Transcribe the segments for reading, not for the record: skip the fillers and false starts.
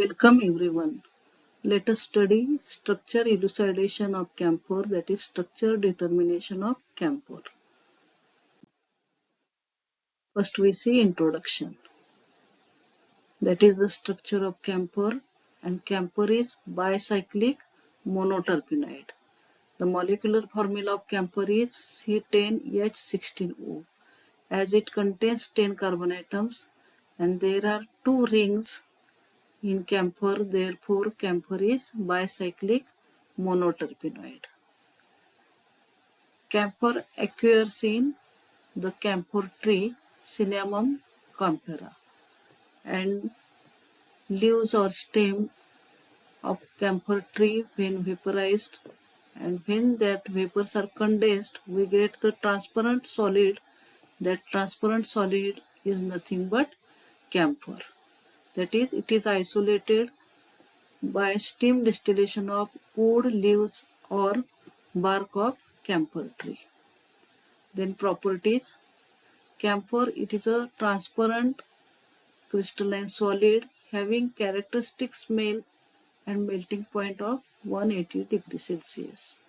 Welcome everyone. Let us study structure elucidation of camphor, that is structure determination of camphor. First we see introduction. That is the structure of camphor, and camphor is bicyclic monoterpenoid. The molecular formula of camphor is C10H16O as it contains 10 carbon atoms and there are two rings in camphor, therefore camphor is bicyclic monoterpenoid. Camphor occurs in the camphor tree Cinnamon camphora, and leaves or stem of camphor tree when vaporized, and when that vapors are condensed we get the transparent solid. That transparent solid is nothing but camphor. That is, it is isolated by steam distillation of wood, leaves or bark of camphor tree. Then properties. Camphor, it is a transparent crystalline solid having characteristic smell and melting point of 180 degrees Celsius.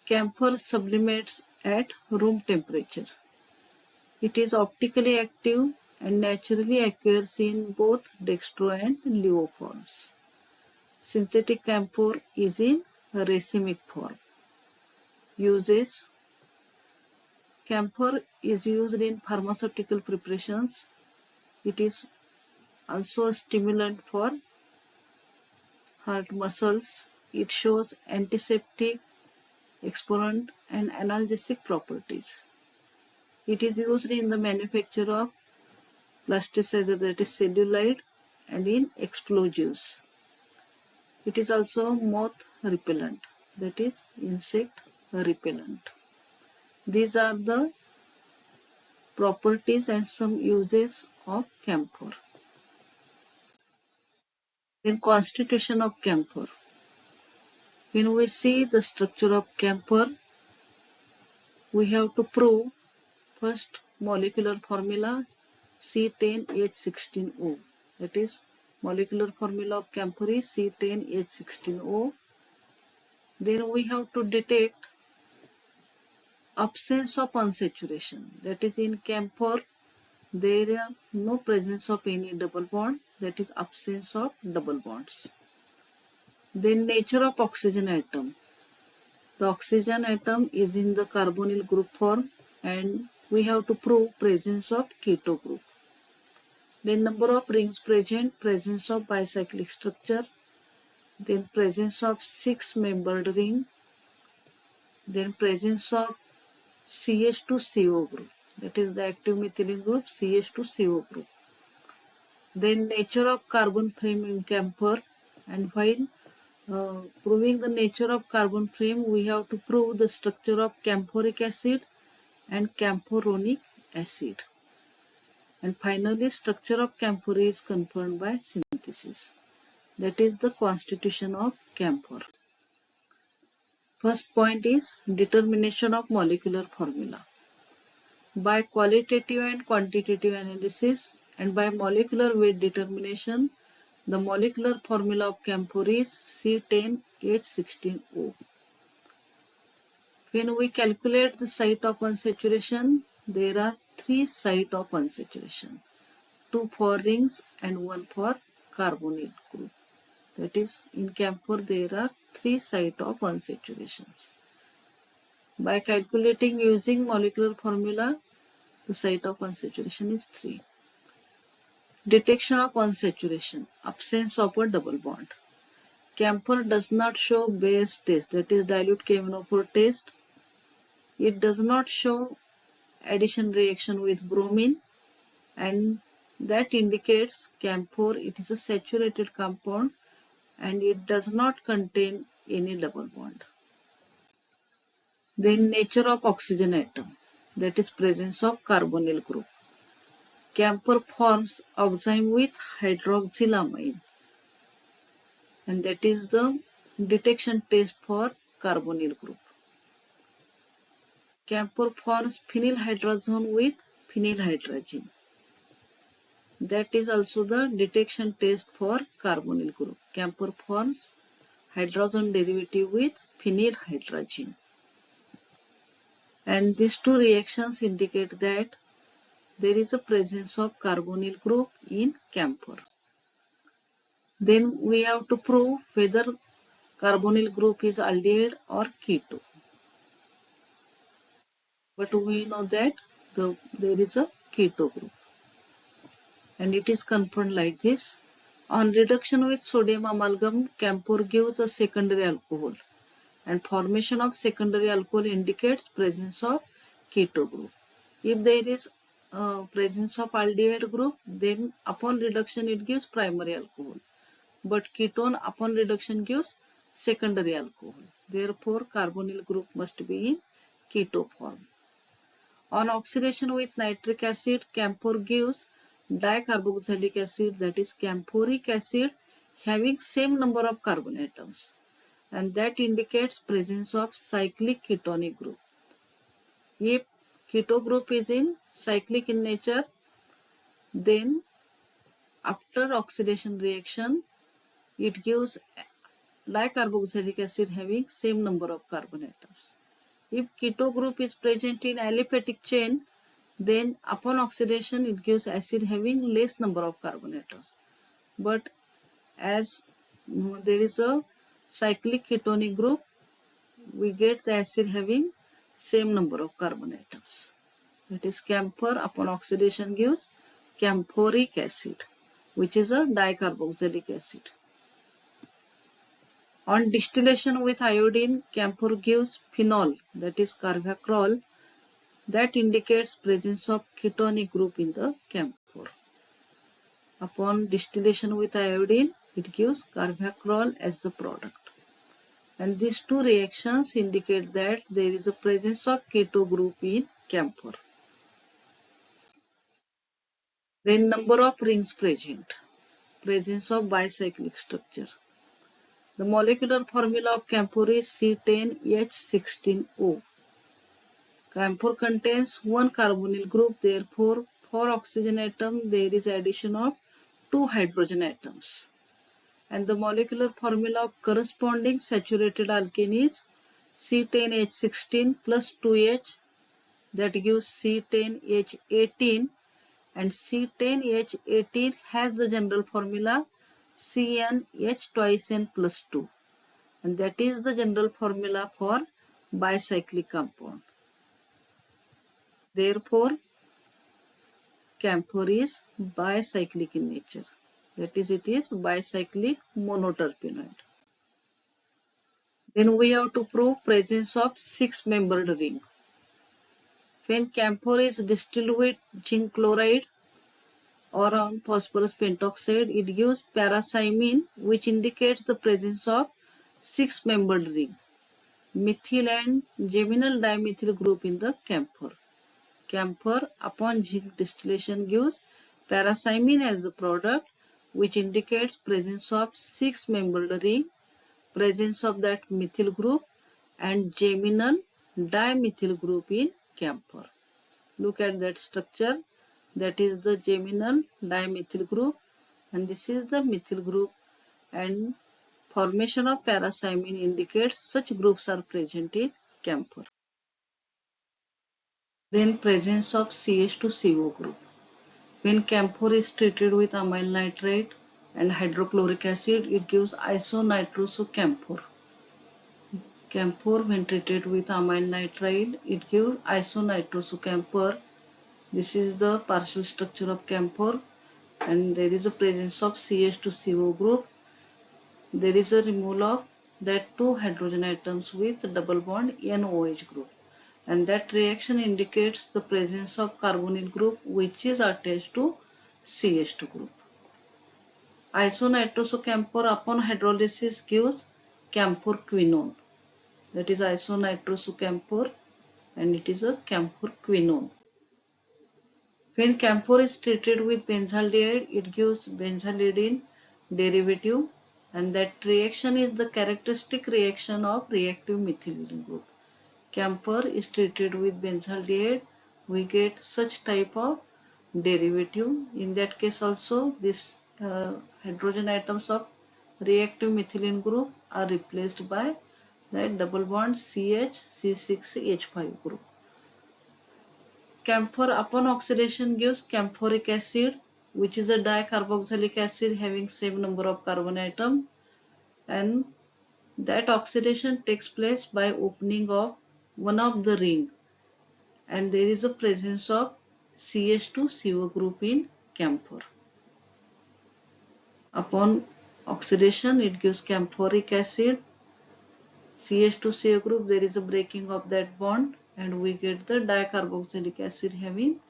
Camphor sublimates at room temperature. It is optically active and naturally occurs in both dextro and leo forms. Synthetic camphor is in racemic form. Uses. Camphor is used in pharmaceutical preparations. It is also a stimulant for heart muscles. It shows antiseptic, expirant and analgesic properties. It is used in the manufacture of plasticizer, that is celluloid, and in explosives. It is also moth repellent, that is insect repellent. These are the properties and some uses of camphor. Then constitution of camphor. When we see the structure of camphor, we have to prove first molecular formula C10H16O. That is, molecular formula of camphor is C10H16O. Then we have to detect absence of unsaturation. That is, in camphor there is no presence of any double bond, that is absence of double bonds. Then nature of oxygen atom. The oxygen atom is in the carbonyl group form and we have to prove presence of keto group. Then number of rings present, presence of bicyclic structure, then presence of 6-membered ring, then presence of CH2CO group, that is the active methylene group, CH2CO group. Then nature of carbon frame in camphor, and while proving the nature of carbon frame we have to prove the structure of camphoric acid and camphoronic acid. And finally structure of camphor is confirmed by synthesis. That is the constitution of camphor. First point is determination of molecular formula. By qualitative and quantitative analysis and by molecular weight determination, the molecular formula of camphor is C10H16O. When we calculate the site of unsaturation, there are 3 sites of unsaturation, 2 for rings and 1 for carbonyl group. That is, in camphor there are 3 sites of unsaturations. By calculating using molecular formula, the site of unsaturation is 3. Detection of unsaturation, absence of a double bond. Camphor does not show Bayes test, that is dilute KMnO4 test. It does not show addition reaction with bromine, and that indicates camphor, it is a saturated compound and it does not contain any double bond. Then nature of oxygen atom, that is presence of carbonyl group. Camphor forms oxime with hydroxylamine, and that is the detection test for carbonyl group. Camphor forms phenylhydrazone with phenylhydrazine. That is also the detection test for carbonyl group. Camphor forms hydrogen derivative with phenyl hydrazine. And these two reactions indicate that there is a presence of carbonyl group in camphor. Then we have to prove whether carbonyl group is aldehyde or keto. But we know that there is a keto group. And it is confirmed like this. On reduction with sodium amalgam, camphor gives a secondary alcohol. And formation of secondary alcohol indicates presence of keto group. If there is presence of aldehyde group, then upon reduction it gives primary alcohol. But ketone upon reduction gives secondary alcohol. Therefore, carbonyl group must be in keto form. On oxidation with nitric acid, camphor gives dicarboxylic acid, that is camphoric acid, having same number of carbon atoms, and that indicates presence of cyclic ketonic group. If keto group is in cyclic in nature, then after oxidation reaction it gives dicarboxylic acid having same number of carbon atoms. If keto group is present in aliphatic chain, then upon oxidation it gives acid having less number of carbon atoms. But as there is a cyclic ketonic group, we get the acid having same number of carbon atoms. That is camphor upon oxidation gives camphoric acid, which is a dicarboxylic acid. On distillation with iodine, camphor gives phenol, that is carvacrol, that indicates presence of ketonic group in the camphor. Upon distillation with iodine, it gives carvacrol as the product. And these two reactions indicate that there is a presence of keto group in camphor. Then number of rings present. Presence of bicyclic structure. The molecular formula of camphor is C10H16O. Camphor contains one carbonyl group, therefore for oxygen atom there is addition of two hydrogen atoms. And the molecular formula of corresponding saturated alkane is C10H16 plus 2H, that gives C10H18, and C10H18 has the general formula CnH twice N plus 2, and that is the general formula for bicyclic compound. Therefore, camphor is bicyclic in nature. That is, it is bicyclic monoterpenoid. Then we have to prove presence of six-membered ring. When camphor is distilled with zinc chloride or on phosphorus pentoxide, it gives paracymene, which indicates the presence of six-membered ring, methyl and geminal dimethyl group in the camphor. Camphor upon zinc distillation gives paracymene as the product, which indicates presence of six-membered ring, presence of that methyl group and geminal dimethyl group in camphor. Look at that structure. That is the geminal dimethyl group, and this is the methyl group, and formation of paracymene indicates such groups are present in camphor. Then presence of CH2CO group. When camphor is treated with amyl nitrate and hydrochloric acid, it gives isonitrosocamphor. Camphor, when treated with amyl nitride, it gives isonitrosocamphor. This is the partial structure of camphor, and there is a presence of CH2CO group. There is a removal of that two hydrogen atoms with double bond NOH group, and that reaction indicates the presence of carbonyl group which is attached to CH2 group. Isonitrosocamphor upon hydrolysis gives camphorquinone. That is isonitrosocamphor, and it is a camphorquinone. When camphor is treated with benzaldehyde, it gives benzalidine derivative, and that reaction is the characteristic reaction of reactive methylene group. Camphor is treated with benzaldehyde, we get such type of derivative. In that case also, this hydrogen atoms of reactive methylene group are replaced by that double bond CH C6H5 group. Camphor upon oxidation gives camphoric acid, which is a dicarboxylic acid having same number of carbon atom, and that oxidation takes place by opening of one of the ring, and there is a presence of CH2CO group in camphor. Upon oxidation, it gives camphoric acid, CH2CO group, there is a breaking of that bond, and we get the dicarboxylic acid having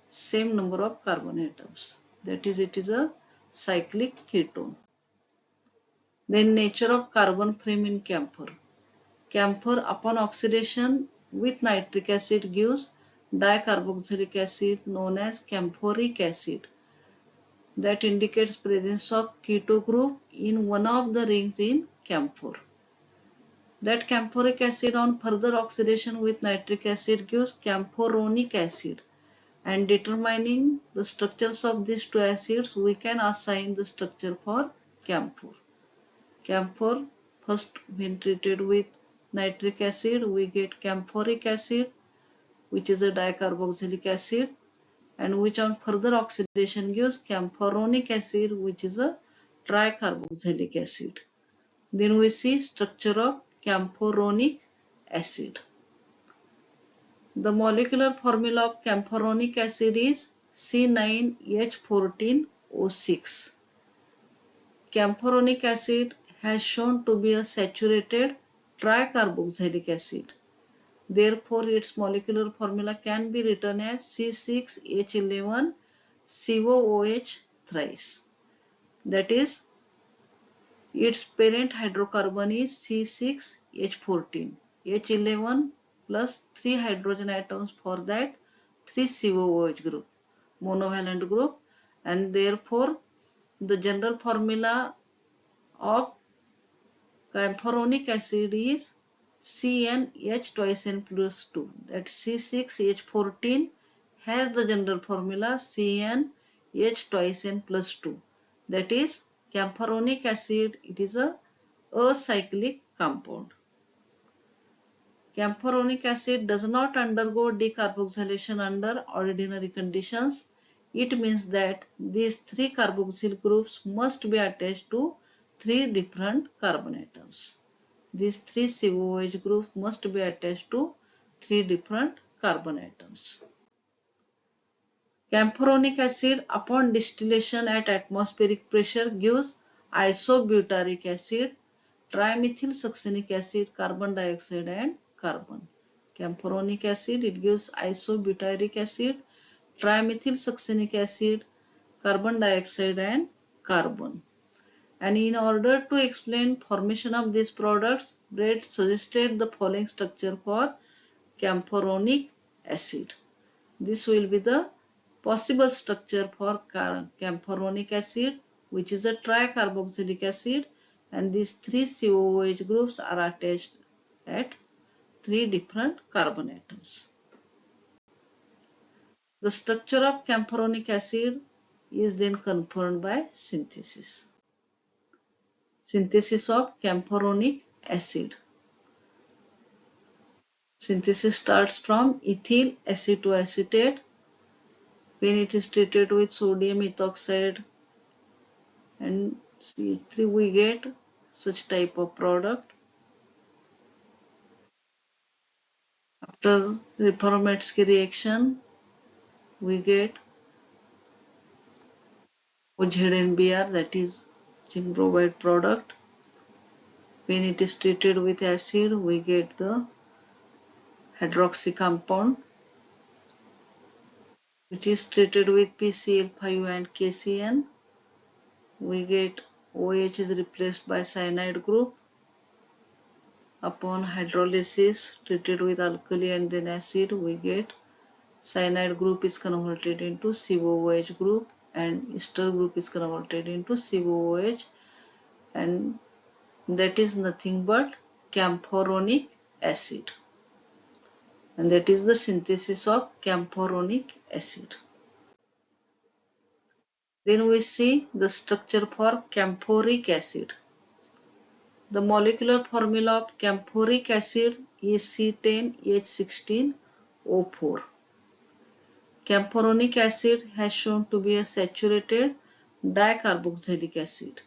same number of carbon atoms. That is, it is a cyclic ketone. Then nature of carbon frame in camphor. Camphor upon oxidation with nitric acid gives dicarboxylic acid known as camphoric acid. That indicates presence of keto group in one of the rings in camphor. That camphoric acid on further oxidation with nitric acid gives camphoronic acid, and determining the structures of these two acids, we can assign the structure for camphor. Camphor, first when treated with nitric acid, we get camphoric acid, which is a dicarboxylic acid, and which on further oxidation gives camphoronic acid, which is a tricarboxylic acid. Then we see structure of camphoronic acid. The molecular formula of camphoronic acid is C9H14O6. Camphoronic acid has shown to be a saturated tricarboxylic acid. Therefore, its molecular formula can be written as C6H11COOH thrice. That is, its parent hydrocarbon is C6H14. H11 plus 3 hydrogen atoms for that 3 COOH group, monovalent group, and therefore the general formula of camphoronic acid is CnH twice n plus 2. That C6H14 has the general formula CnH twice n plus 2. That is, camphoronic acid, it is a acyclic compound. Camphoronic acid does not undergo decarboxylation under ordinary conditions. It means that these three carboxyl groups must be attached to three different carbon atoms. These three COOH groups must be attached to three different carbon atoms. Camphoronic acid upon distillation at atmospheric pressure gives isobutyric acid, trimethyl succinic acid, carbon dioxide and carbon. Camphoronic acid, it gives isobutyric acid, trimethyl succinic acid, carbon dioxide and carbon. And in order to explain formation of these products, Brett suggested the following structure for camphoronic acid. This will be the possible structure for camphoronic acid, which is a tricarboxylic acid, and these three COOH groups are attached at three different carbon atoms. The structure of camphoronic acid is then confirmed by synthesis. Synthesis of camphoronic acid. Synthesis starts from ethyl acetoacetate. When it is treated with sodium ethoxide and CH3, we get such type of product. After Refermatsky reaction, we get OZNBr, that is zinc bromide product. When it is treated with acid, we get the hydroxy compound, which is treated with PCl5 and KCN. We get OH is replaced by cyanide group. Upon hydrolysis, treated with alkali and then acid, we get cyanide group is converted into COOH group and ester group is converted into COOH, and that is nothing but camphoronic acid. And that is the synthesis of camphoronic acid. Then we see the structure for camphoric acid. The molecular formula of camphoric acid is C10H16O4. Camphoronic acid has shown to be a saturated dicarboxylic acid.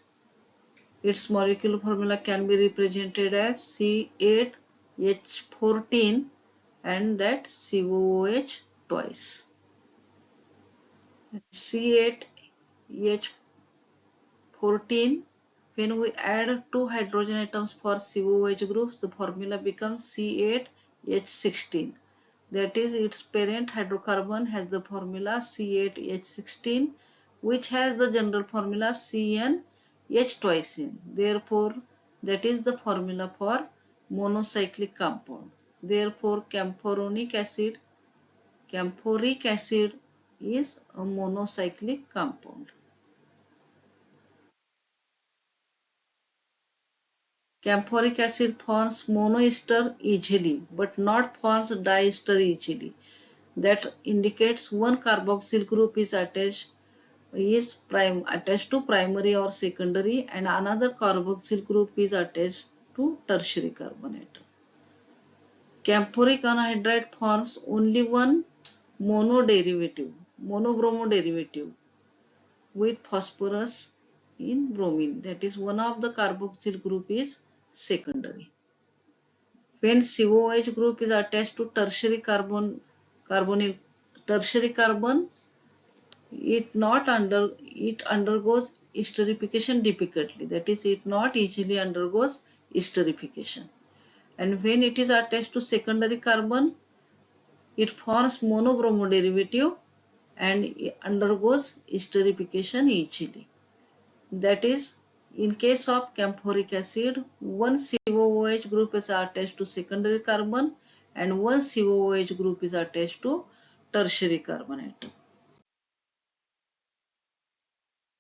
Its molecular formula can be represented as C8H14 and that COOH twice. C8H14, when we add two hydrogen atoms for COOH groups, the formula becomes C8H16. That is, its parent hydrocarbon has the formula C8H16, which has the general formula CnH twice N. Therefore, that is the formula for monocyclic compound. Therefore, camphoric acid is a monocyclic compound. Camphoric acid forms monoester easily, but not forms diester easily. That indicates one carboxyl group is attached to primary or secondary, and another carboxyl group is attached to tertiary carbon atom. Camphoric anhydride forms only one monobromo derivative with phosphorus in bromine. That is, one of the carboxyl group is secondary. When COOH group is attached to tertiary carbon, it undergoes esterification difficultly. That is, it not easily undergoes esterification. And when it is attached to secondary carbon, it forms monobromo derivative and undergoes esterification easily. That is, in case of camphoric acid, one COOH group is attached to secondary carbon and one COOH group is attached to tertiary carbon atom.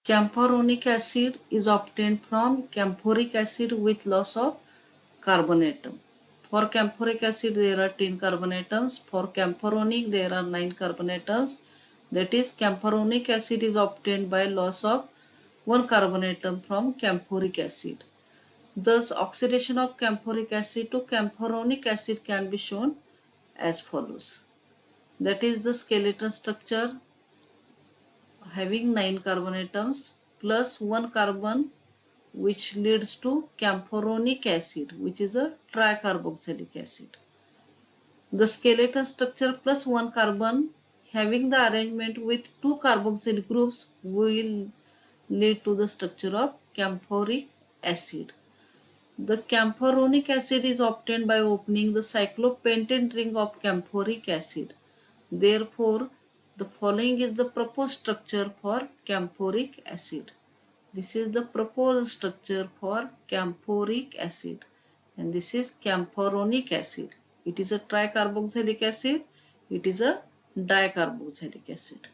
Camphoronic acid is obtained from camphoric acid with loss of carbon atom. For camphoric acid, there are 10 carbon atoms. For camphoronic, there are 9 carbon atoms. That is, camphoronic acid is obtained by loss of one carbon atom from camphoric acid. Thus, oxidation of camphoric acid to camphoronic acid can be shown as follows. That is the skeleton structure having 9 carbon atoms plus 1 carbon, which leads to camphoronic acid, which is a tricarboxylic acid. The skeleton structure plus 1 carbon having the arrangement with 2 carboxyl groups will lead to the structure of camphoric acid. The camphoronic acid is obtained by opening the cyclopentane ring of camphoric acid. Therefore, the following is the proposed structure for camphoric acid. This is the proposed structure for camphoric acid, and this is camphoronic acid. It is a tricarboxylic acid. It is a dicarboxylic acid.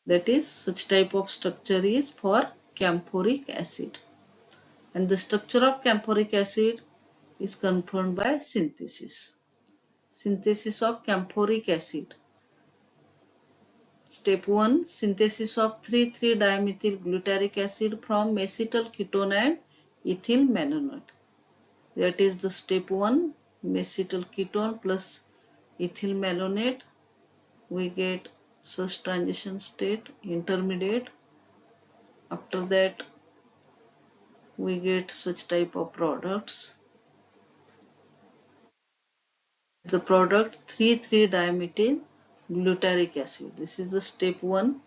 That is, such type of structure is for camphoric acid. And the structure of camphoric acid is confirmed by synthesis. Synthesis of camphoric acid. Step 1. Synthesis of 3,3-dimethyl glutaric acid from acetyl ketone and ethyl malonate. That is the step 1. Acetyl ketone plus ethyl malonate. We get such transition state, intermediate. After that, we get such type of products. The product 3,3-dimethyl glutaric acid. This is the step 1.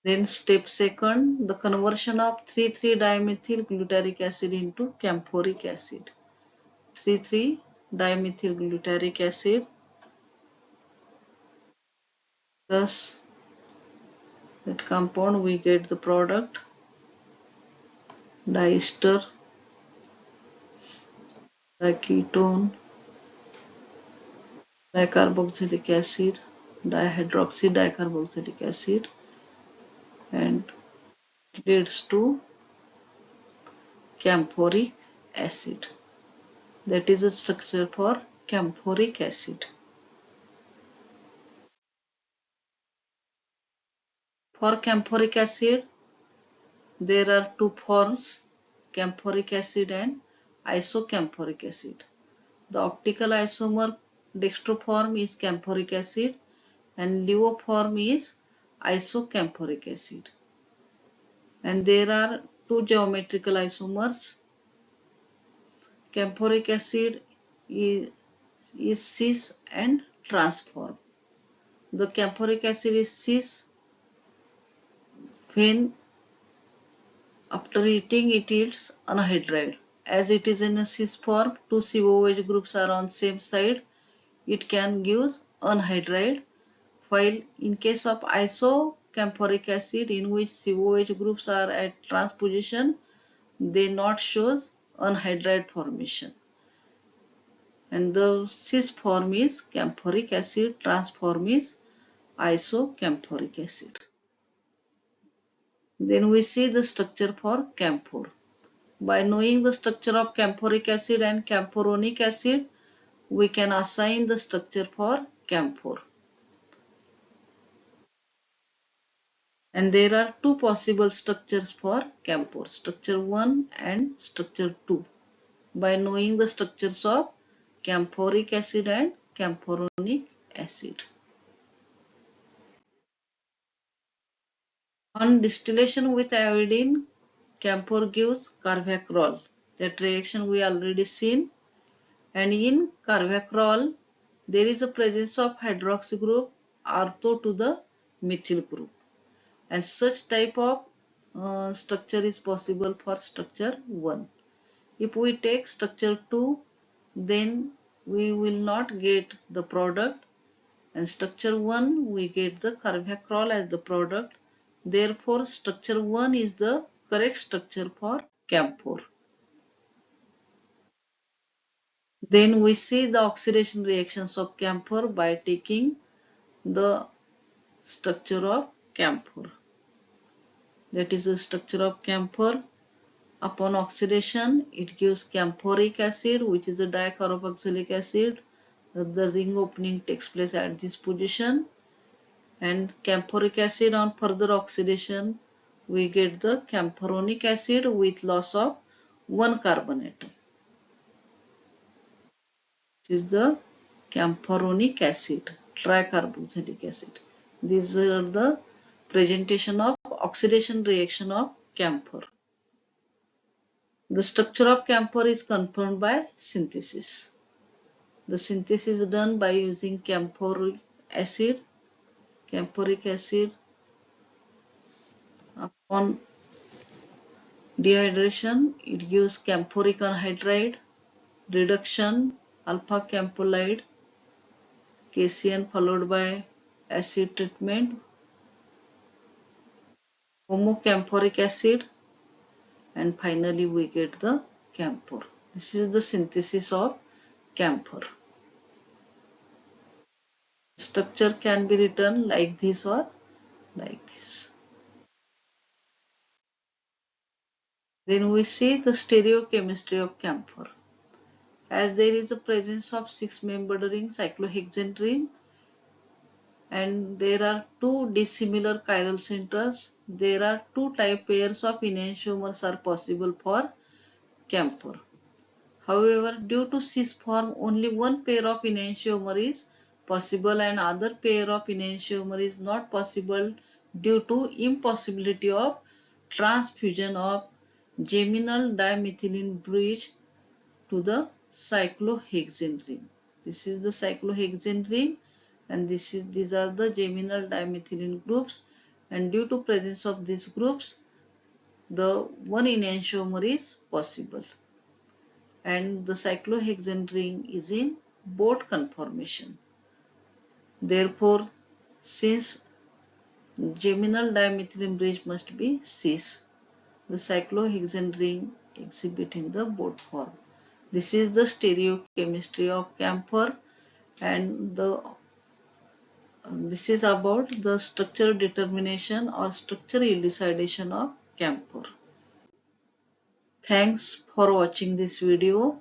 Then step 2, the conversion of 3,3-dimethyl glutaric acid into camphoric acid. 3,3-dimethyl glutaric acid. Thus, that compound we get the product diester, diketone, dicarboxylic acid, dihydroxy dicarboxylic acid, and leads to camphoric acid. That is a structure for camphoric acid. For camphoric acid, there are two forms, camphoric acid and isocamphoric acid. The optical isomer dextro form is camphoric acid and levo form is isocamphoric acid. And there are two geometrical isomers. Camphoric acid is cis and trans form. The camphoric acid is cis when after eating it yields anhydride. As it is in a cis form, two COOH groups are on same side, it can give anhydride, while in case of isocamphoric acid in which COOH groups are at trans position, they not shows anhydride formation. And the cis form is camphoric acid, trans form is isocamphoric acid. Then we see the structure for camphor. By knowing the structure of camphoric acid and camphoronic acid, we can assign the structure for camphor. And there are two possible structures for camphor, structure 1 and structure 2. By knowing the structures of camphoric acid and camphoronic acid. On distillation with iodine, camphor gives carvacrol. That reaction we already seen. And in carvacrol, there is a presence of hydroxy group ortho to the methyl group. And such type of structure is possible for structure 1. If we take structure 2, then we will not get the product, and structure 1 we get the carvacrol as the product. Therefore, structure 1 is the correct structure for camphor. Then we see the oxidation reactions of camphor by taking the structure of camphor. That is the structure of camphor. Upon oxidation, it gives camphoric acid, which is a dicarboxylic acid. The ring opening takes place at this position. And camphoric acid, on further oxidation, we get the camphoronic acid with loss of one carbon atom. This is the camphoronic acid, tricarboxylic acid. These are the presentation of oxidation reaction of camphor. The structure of camphor is confirmed by synthesis. The synthesis is done by using camphoric acid. Upon dehydration, it gives camphoric anhydride, reduction, alpha camphoride, KCN followed by acid treatment, homocamphoric acid, and finally we get the camphor. This is the synthesis of camphor. Structure can be written like this or like this. Then we see the stereochemistry of camphor. As there is a presence of 6-membered ring cyclohexane ring and there are two dissimilar chiral centers, there are two type pairs of enantiomers are possible for camphor. However, due to cis form, only one pair of enantiomer is possible and other pair of enantiomer is not possible due to impossibility of transfusion of geminal dimethylene bridge to the cyclohexane ring. This is the cyclohexane ring and these are the geminal dimethylene groups, and due to presence of these groups, the one enantiomer is possible. And the cyclohexane ring is in boat conformation. Therefore, since geminal dimethylene bridge must be cis, the cyclohexane ring exhibit in the boat form. This is the stereochemistry of camphor, and this is about the structure determination or structure elucidation of camphor. Thanks for watching this video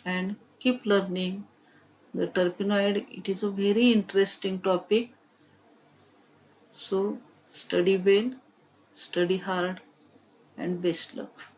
and keep learning the terpenoid. It is a very interesting topic. So Study well, study hard, and best luck.